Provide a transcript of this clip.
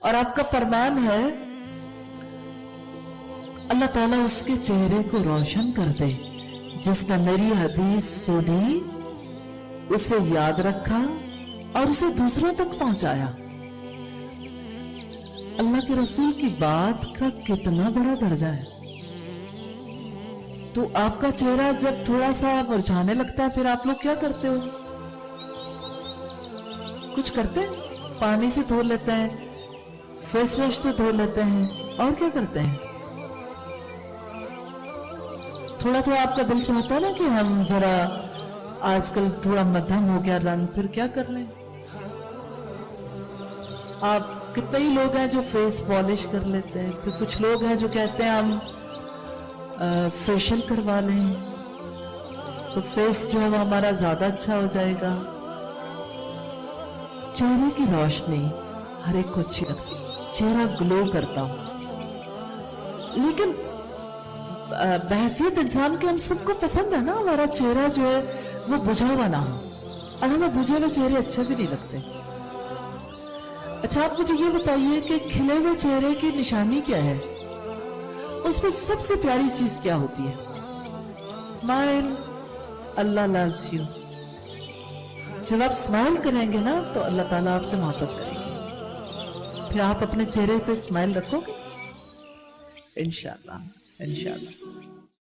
اور آپ کا فرمان ہے اللہ تعالیٰ اس کے چہرے کو روشن کر دے جس نے میری حدیث سنی، اسے یاد رکھا اور اسے دوسروں تک پہنچایا۔ اللہ کے رسول کی بات کا کتنا بڑا درجہ ہے۔ تو آپ کا چہرہ جب تھوڑا سا مرجھانے لگتا ہے پھر آپ لوگ کیا کرتے ہو؟ کچھ کرتے ہیں؟ پانی سے دھو لیتے ہیں، فیس واش سے دھو لیتے ہیں، اور کیا کرتے ہیں؟ تھوڑا تھوڑا آپ کا دل چاہتا ہے نا کہ ہم ذرا آج کل تھوڑا مدھم ہو گیا رنگ، پھر کیا کر لیں؟ آپ کتنے ہی لوگ ہیں جو فیس پالش کر لیتے ہیں، پھر کچھ لوگ ہیں جو کہتے ہیں ہم فیشل کروا لیں تو فیس جو ہے وہ ہمارا زیادہ اچھا ہو جائے گا۔ چہرے کی روشنی ہر ایک کو اچھی لگتی، چہرہ گلو کرتا ہوں، لیکن بحیثیت انسان کے ہم سب کو پسند ہے نا ہمارا چہرہ جو ہے وہ بجھا ہوا نہ ہو، اور ہمیں بجھے ہوئے چہرے اچھے بھی نہیں لگتے۔ اچھا آپ مجھے یہ بتائیے کہ کھلے ہوئے چہرے کی نشانی کیا ہے؟ اس میں سب سے پیاری چیز کیا ہوتی ہے؟ Smile, Allah loves you۔ جب آپ اسمائل کریں گے نا تو اللہ تعالیٰ آپ سے محبت کریں گے، پھر آپ اپنے چہرے پہ اسمائل رکھو گے انشاءاللہ انشاءاللہ۔